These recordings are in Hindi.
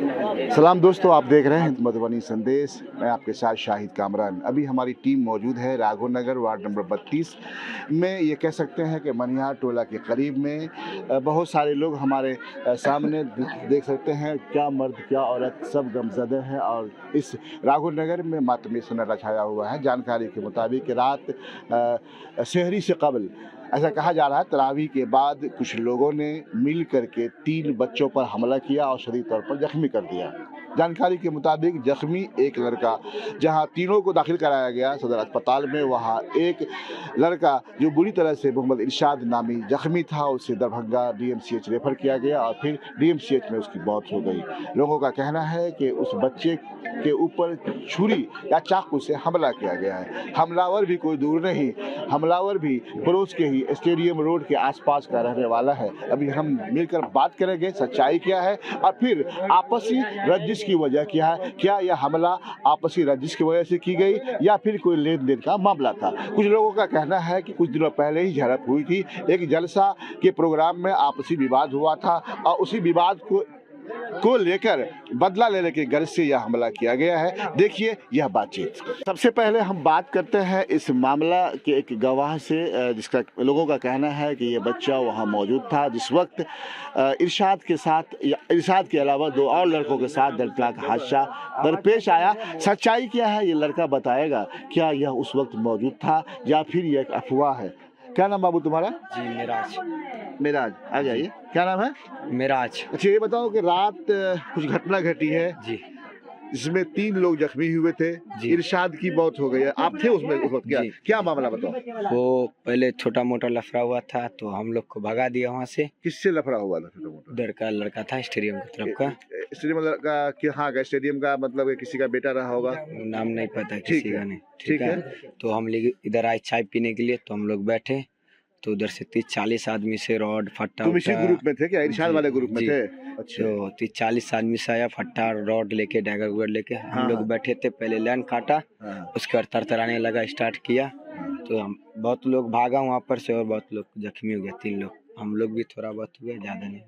सलाम दोस्तों, आप देख रहे हैं मधुबनी संदेश। मैं आपके साथ शाहिद कामरान। अभी हमारी टीम मौजूद है राघव नगर वार्ड नंबर 32 में। ये कह सकते हैं कि मनिहार टोला के करीब में बहुत सारे लोग हमारे सामने देख सकते हैं। क्या मर्द क्या औरत सब गमज़दे हैं और इस राघव नगर में मातमी सन्नाटा छाया हुआ है। जानकारी के मुताबिक रात शहरी से कबल ऐसा कहा जा रहा है तरावी के बाद कुछ लोगों ने मिल करके 3 बच्चों पर हमला किया और शदीद तौर पर जख्मी कर दिया। जानकारी के मुताबिक जख्मी एक लड़का, जहां तीनों को दाखिल कराया गया सदर अस्पताल में, वहां एक लड़का जो बुरी तरह से मोहम्मद इरशाद नामी जख्मी था, उसे दरभंगा डीएमसीएच रेफर किया गया और फिर डीएमसीएच में उसकी मौत हो गई। लोगों का कहना है कि उस बच्चे के ऊपर छुरी या चाकू से हमला किया गया है। हमलावर भी कोई दूर नहीं, हमलावर भी पड़ोस के ही स्टेडियम रोड के आसपास का रहने वाला है। अभी हम मिलकर बात करेंगे सच्चाई क्या है और फिर आपसी रंजिश की वजह क्या है। क्या यह हमला आपसी रंजिश की वजह से की गई या फिर कोई लेन देन का मामला था। कुछ लोगों का कहना है कि कुछ दिनों पहले ही झड़प हुई थी, एक जलसा के प्रोग्राम में आपसी विवाद हुआ था और उसी विवाद को लेकर बदला लेने के गर्ज से यह हमला किया गया है। देखिए यह बातचीत। सबसे पहले हम बात करते हैं इस मामला के एक गवाह से, जिसका लोगों का कहना है कि यह बच्चा वहां मौजूद था जिस वक्त इरशाद के साथ, इरशाद के अलावा 2 और लड़कों के साथ दर्दनाक हादसा दरपेश आया। सच्चाई क्या है ये लड़का बताएगा। क्या यह उस वक्त मौजूद था या फिर यह एक अफवाह है। क्या नाम बाबू तुम्हारा? जी मिराज। मिराज, आ जाइए। क्या नाम है? मिराज। अच्छा ये बताओ कि रात कुछ घटना घटी है जी, जिसमें 3 लोग जख्मी हुए थे, इरशाद की मौत हो गई है, आप थे उसमें उस वक्त? क्या मामला बताओ। वो पहले छोटा मोटा लफड़ा हुआ था तो हम लोग को भगा दिया वहाँ से। किससे लफड़ा हुआ था? छोटा मोटा उधर का लड़का था स्टेडियम की तरफ का। स्टेडियम का कि हाँ का स्टेडियम का मतलब किसी का बेटा रहा होगा, नाम नहीं पता किसी का नहीं। ठीक है। तो हम लोग इधर आए चाय पीने के लिए, तो हम लोग बैठे तो उधर से 30-40 आदमी से रॉड फट्टा। तुम इसी ग्रुप में थे क्या? इरशाद वाले ग्रुप में थे? अच्छा। तो 30-40 आदमी से आया, फट्टा रॉड लेके डैगर वगैरह लेके। हम लोग बैठे थे, पहले लाइन काटा, उसके बाद तरतराने लगा, स्टार्ट किया। तो हम बहुत लोग भागा वहाँ पर से और बहुत लोग जख्मी हो गया। 3 लोग, हम लोग भी थोड़ा बहुत हुए, ज्यादा नहीं।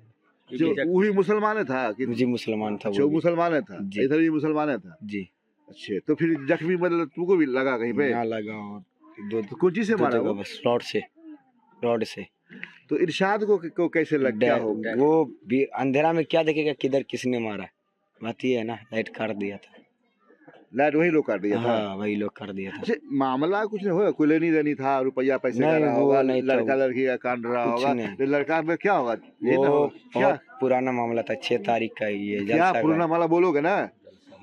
जो वो भी मुसलमान था कि? जी मुसलमान था। जो मुसलमान था, इधर भी मुसलमान था जी। अच्छा, तो फिर जख्मी मतलब तुमको भी लगा कहीं पे? ना लगा, और 2 कुछ से मारा वो? बस रॉड से। तो इरशाद को कैसे लग गया होगा? वो भी अंधेरा में क्या देखेगा किधर किसने मारा। बात ये है ना, लाइट काट दिया था। लाइट वही लोग काट दिया था? हाँ, वही लोग कर दिया था। मामला कुछ नहीं होगा, कोई लेनी देनी था, रुपया पैसे का रहा होगा, लड़का लड़की का कांड रहा होगा, लड़का में क्या होगा? वो क्या पुराना मामला था, 6 तारीख का। ये क्या पुराना मामला बोलोगे ना?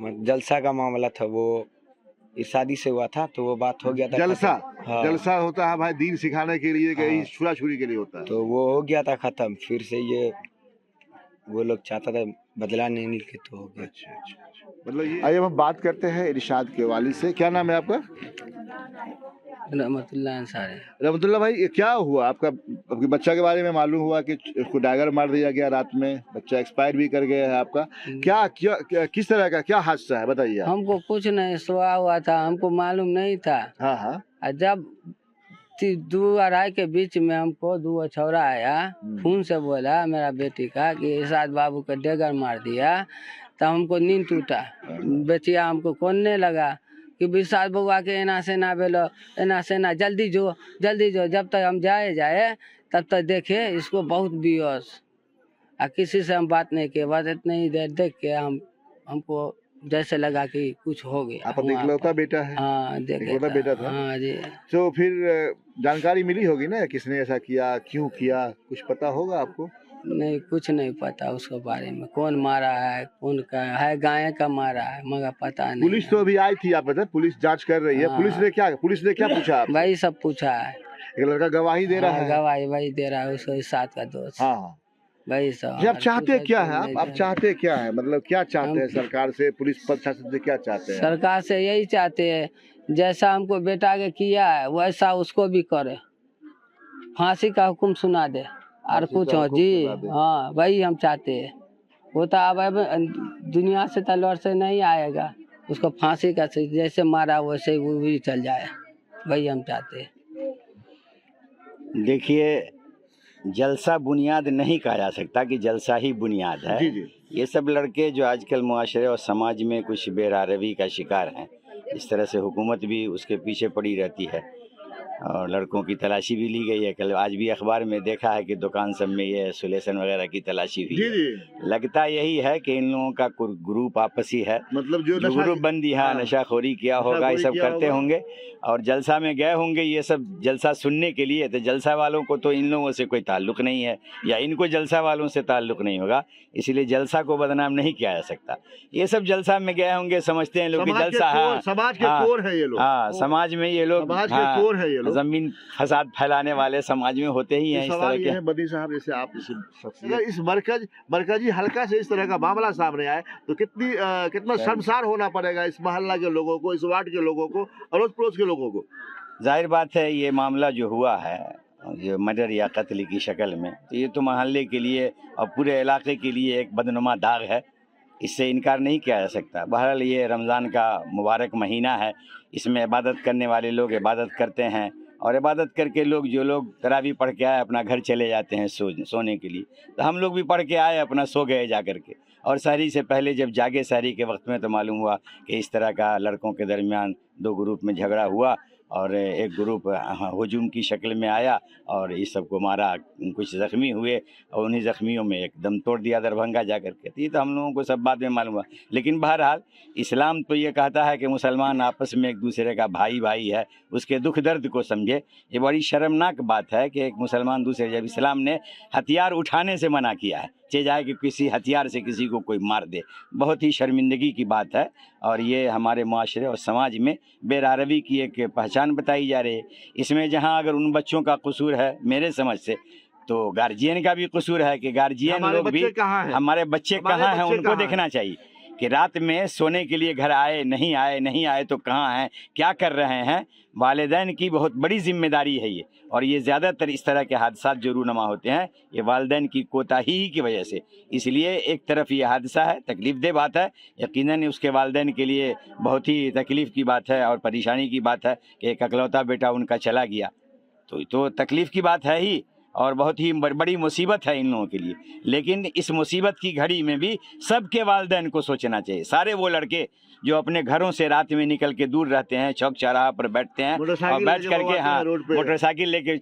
जलसा का मामला था, वो इस शादी से हुआ था तो वो बात हो गया था। जलसा? हाँ। जलसा होता है भाई दीन सिखाने के लिए, कहीं छुरा छुरी के लिए होता है। तो वो हो गया था खत्म, फिर से ये वो लोग चाहता था बदला नहीं मिलके तो हो गया। अच्छा। मतलब ये आइए हम बात करते हैं इरशाद के वालिद से। क्या नाम है आपका? रहमतुल्लाह अंसारी। रहमतुल्लाह भाई, क्या हुआ आपके बच्चा के बारे में मालूम हुआ कि उसको डैगर मार दिया गया रात में, बच्चा एक्सपायर भी कर गया है आपका। क्या किस तरह का क्या हादसा है बताइए। हमको कुछ नहीं, सोया हुआ था, हमको मालूम नहीं था। हाँ। जब 2-2:30 के बीच में हमको 2 छौरा आया, फोन से बोला मेरा बेटी का कि इरशाद बाबू का डैगर मार दिया। तब हमको नींद टूटा। बेटिया हमको कोने लगा कि इरशाद बउआ के एना से ना बेलो, एना से ना, जल्दी जो। जब तक हम जाए तब तक देखे इसको बहुत बेहोश, किसी से हम बात नहीं किए। बस इतनी देर देख के हमको जैसे लगा कि कुछ हो गया। आपका इकलौता बेटा है? हाँ, इकलौता बेटा था। हाँ जी। तो फिर जानकारी मिली होगी ना किसने ऐसा किया, क्यों किया, कुछ पता होगा आपको? नहीं, कुछ नहीं पता उसके बारे में, कौन मारा है, कौन का है, गाय का मारा है, मगर पता नहीं। पुलिस तो अभी आई थी, आप पता, पुलिस जांच कर रही है। पुलिस ने क्या पूछा? वही सब पूछा है। एक लड़का गवाही दे रहा है। गवाही वही दे रहा है, उसको साथ का दोस्त। हाँ, वही सब। आप चाहते क्या है? आप चाहते क्या है, मतलब क्या चाहते हैं सरकार से, पुलिस प्रशासन से क्या चाहते हैं? सरकार से यही चाहते हैं, जैसा हमको बेटा के किया है वैसा उसको भी करे, फांसी का हुक्म सुना दे और कुछ हो जी। हाँ, वही हम चाहते हैं। वो तो अब दुनिया से तलवार से नहीं आएगा, उसको फांसी का जैसे मारा वैसे वो भी चल जाए, वही हम चाहते हैं। देखिए जलसा बुनियाद नहीं कहा जा सकता कि जलसा ही बुनियाद है। जी जी। ये सब लड़के जो आजकल मुआशरे और समाज में कुछ बेरारवी का शिकार हैं, इस तरह से हुकूमत भी उसके पीछे पड़ी रहती है और लड़कों की तलाशी भी ली गई है। कल आज भी अखबार में देखा है कि दुकान सब में ये सुलेसन वगैरह की तलाशी हुई जी है। जी। लगता यही है कि इन लोगों का ग्रुप आपसी है, मतलब जो नशा ग्रुप बंदी है, हाँ, नशाखोरी किया होगा, ये नशाखोरी सब किया करते होगा। होंगे और जलसा में गए होंगे ये सब जलसा सुनने के लिए। तो जलसा वालों को तो इन लोगों से कोई ताल्लुक नहीं है या इनको जलसा वालों से ताल्लुक नहीं होगा, इसलिए जलसा को बदनाम नहीं किया जा सकता। ये सब जलसा में गए होंगे, समझते हैं लोग कि जलसा है, समाज के हाँ, चोर है ये लोग। हाँ, समाज में ये लोग समाज के चोर है ये लोग। जमीन फसाद फैलाने वाले समाज में होते ही हैं इस तरह सवाल ये के। है बदी साहब, जैसे आप अगर इस मरकजी हल्का से इस तरह का मामला सामने आए तो कितना शर्मसार होना पड़ेगा इस मोहल्ला के लोगों को, इस वार्ड के लोगों को, अड़ोस पड़ोस के लोगों को। जाहिर बात है ये मामला जो हुआ है, ये मर्डर या कत्ल की शक्ल में, तो ये तो मोहल्ले के लिए और पूरे इलाके के लिए एक बदनुमा दाग है, इससे इनकार नहीं किया जा सकता। बहरहाल ये रमज़ान का मुबारक महीना है, इसमें इबादत करने वाले लोग इबादत करते हैं और इबादत करके जो लोग तरावी पढ़ के आए अपना घर चले जाते हैं सोने के लिए। तो हम लोग भी पढ़ के आए, अपना सो गए जा कर के, और सहरी से पहले जब जागे सहरी के वक्त में तो मालूम हुआ कि इस तरह का लड़कों के दरमियान दो ग्रुप में झगड़ा हुआ और एक ग्रुप हुजूम की शक्ल में आया और इस सब को मारा, कुछ ज़ख्मी हुए और उन्हीं ज़ख्मियों में एक दम तोड़ दिया दरभंगा जा कर के। ये तो हम लोगों को सब बाद में मालूम हुआ, लेकिन बहरहाल इस्लाम तो ये कहता है कि मुसलमान आपस में एक दूसरे का भाई भाई है, उसके दुख दर्द को समझे। ये बड़ी शर्मनाक बात है कि एक मुसलमान दूसरे, जब इस्लाम ने हथियार उठाने से मना किया है, चे जाए कि किसी हथियार से किसी को कोई मार दे, बहुत ही शर्मिंदगी की बात है और ये हमारे माशरे और समाज में बेरारवी की एक पहचान बताई जा रही है। इसमें जहाँ अगर उन बच्चों का कसूर है मेरे समझ से, तो गार्जियन का भी कसूर है कि गार्जियन लोग भी, हमारे बच्चे कहाँ हैं उनको देखना चाहिए कि रात में सोने के लिए घर आए नहीं आए तो कहाँ हैं, क्या कर रहे हैं। वालिदैन की बहुत बड़ी जिम्मेदारी है ये, और ये ज़्यादातर इस तरह के हादसा जो रूनुमा होते हैं ये वालिदैन की कोताही की वजह से। इसलिए एक तरफ ये हादसा है, तकलीफ़ दे बात है, यकीनन उसके वालिदैन के लिए बहुत ही तकलीफ़ की बात है और परेशानी की बात है कि एक अकलौता बेटा उनका चला गया, तो तकलीफ़ की बात है ही और बहुत ही बड़ी मुसीबत है इन लोगों के लिए। लेकिन इस मुसीबत की घड़ी में भी सबके वालिदैन को सोचना चाहिए। सारे वो लड़के जो अपने घरों से रात में निकल के दूर रहते हैं, चौक चौराहा पर बैठते हैं और बैठ करके मोटरसाइकिल लेके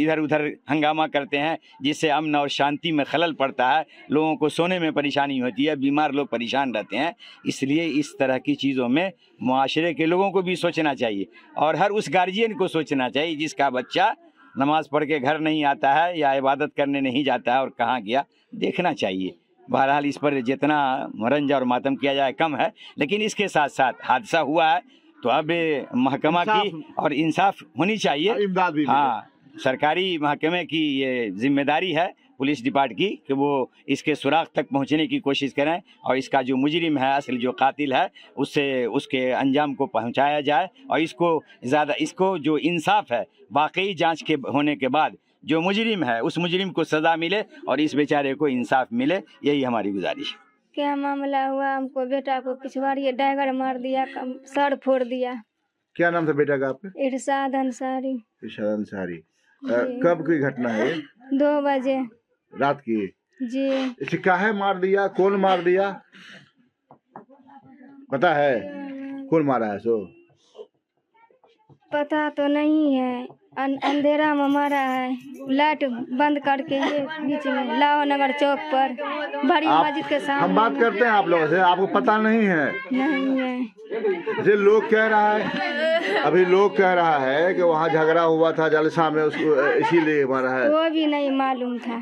इधर उधर हंगामा करते हैं, जिससे अमन और शांति में खलल पड़ता है, लोगों को सोने में परेशानी होती है, बीमार लोग परेशान रहते हैं। इसलिए इस तरह की चीज़ों में मुआशरे के लोगों को भी सोचना चाहिए और हर उस गार्जियन को सोचना चाहिए जिसका बच्चा नमाज़ पढ़ के घर नहीं आता है या इबादत करने नहीं जाता है और कहाँ गया, देखना चाहिए। बहरहाल इस पर जितना रंज और मातम किया जाए कम है, लेकिन इसके साथ साथ हादसा हुआ है तो अब महकमा की और इंसाफ होनी चाहिए। हाँ, सरकारी महकमे की ये जिम्मेदारी है, पुलिस डिपार्ट की, कि वो इसके सुराग तक पहुंचने की कोशिश करें और इसका जो मुजरिम है, असल जो कातिल है, उसके अंजाम को पहुंचाया जाए और इसको जो इंसाफ है वाकई जांच के होने के बाद जो मुजरिम है उस मुजरिम को सज़ा मिले और इस बेचारे को इंसाफ मिले, यही हमारी गुजारिश है। क्या मामला हुआ, हमको बेटा को पिछवाड़ी डैगर मार दिया, सर फोड़ दिया। क्या नाम था बेटा का आपका? इरशाद अंसारी। इरशाद अंसारी। कब की घटना है? 2 बजे रात की। जी। इसे काहे मार दिया, कौन मार दिया पता है? कौन मारा है? सो पता तो नहीं है, अंधेरा में मारा है, लाइट बंद करके ये बीच में लावा नगर चौक पर बड़ी मस्जिद के सामने। हम बात करते हैं आप लोगों से, आपको पता नहीं है? नहीं है। ये लोग कह रहा है, अभी लोग कह रहा है कि वहाँ झगड़ा हुआ था जलसा में, उसको इसीलिए मारा है। वो भी नहीं मालूम था।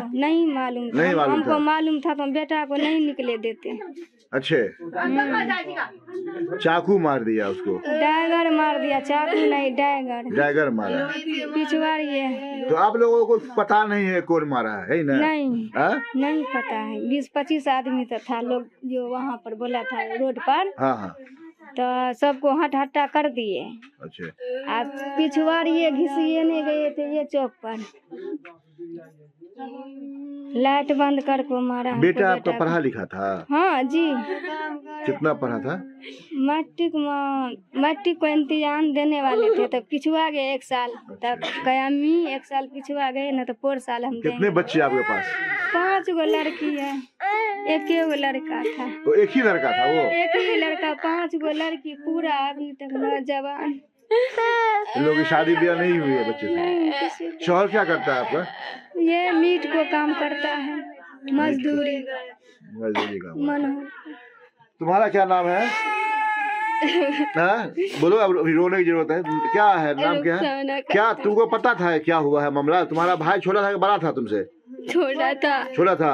नहीं मालूम था। हमको मालूम था तो बेटा को नहीं निकले देते। अच्छे। चाकू मार दिया उसको? डैगर मार दिया, चाकू नहीं, डैगर मारा। पिछवाड़ी है। तो आप लोगों को पता नहीं है कौन मारा है ना? नहीं पता है। 20-25 आदमी तो था लोग जो वहाँ पर बोला था रोड पर। हाँ। तो सबको हट्टा कर दिए। अच्छा। आज पिछवाड़ी घिसिए नहीं गए थे ये चौक पर, लाइट बंद कर को मारा। बेटा आपका पढ़ा लिखा था? हाँ जी। कितना पढ़ा था? मैट्रिक को इम्तिहान देने वाले थे तब पिछुआ गए 1 साल, तब कयामी 1 साल पिछुआ गए ना तो 4 साल हम कितने देंगे। बच्चे आपके पास? 5 गो लड़की है, एक ही गो लड़का था। तो एक ही लड़का था वो? एक ही लड़का, 5 गो लड़की, पूरा अभी तक नौजवान। इन लोगों की शादी ब्याह नहीं हुई है बच्चे से? नहीं, किसी को। शौहर क्या करता है आपका? ये मीट को काम करता है, मजदूरी मजदूरी का। मनोहर। तुम्हारा क्या नाम है? हाँ? बोलो, अब रोने की जरूरत है। क्या है नाम, क्या है? क्या तुमको पता था क्या हुआ है मामला? तुम्हारा भाई छोटा था कि बड़ा था तुमसे? छोटा था। छोटा था।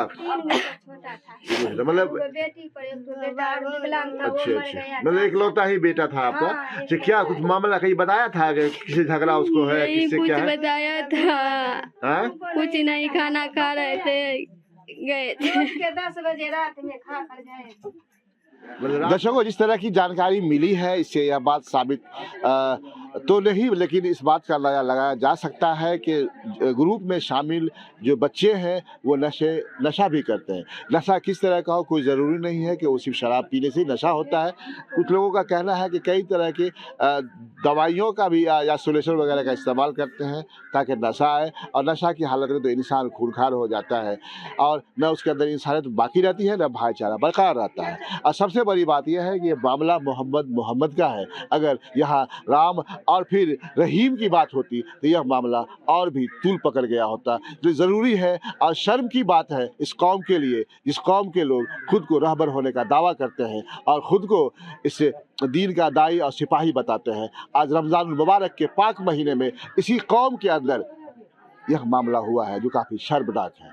मतलब बेटी पर एक बेटा और विकलांग था, वो अच्छा मर अच्छा, गया। मतलब इकलौता ही बेटा था आपका? हाँ, अच्छा, क्या कुछ मामला कहीं बताया था कि किसी झगड़ा उसको है, नहीं किससे कुछ क्या है? बताया था, हाँ? कुछ नहीं, खाना खा रहे थे, गए थे 10 बजे रात में खा कर गए। दर्शकों, जिस तरह की जानकारी मिली है इससे यह बात साबित तो नहीं, लेकिन इस बात का अंदाजा लगाया जा सकता है कि ग्रुप में शामिल जो बच्चे हैं वो नशा भी करते हैं। नशा किस तरह का हो कोई ज़रूरी नहीं है कि वो सिर्फ शराब पीने से ही नशा होता है। कुछ लोगों का कहना है कि कई तरह की दवाइयों का भी या सोल्यूशन वगैरह का इस्तेमाल करते हैं ताकि नशा आए, और नशा की हालत में तो इंसान खूंखार हो जाता है और न उसके अंदर इंसानियत बाकी रहती है, न भाईचारा बरकरार रहता है। और सबसे बड़ी बात यह है कि ये मामला मोहम्मद का है। अगर यहाँ राम और फिर रहीम की बात होती तो यह मामला और भी तूल पकड़ गया होता। तो ज़रूरी है और शर्म की बात है इस कौम के लिए, जिस कौम के लोग खुद को रहबर होने का दावा करते हैं और खुद को इस दीन का दाई और सिपाही बताते हैं। आज रमज़ान मुबारक के पाक महीने में इसी कौम के अंदर यह मामला हुआ है जो काफ़ी शर्मनाक है।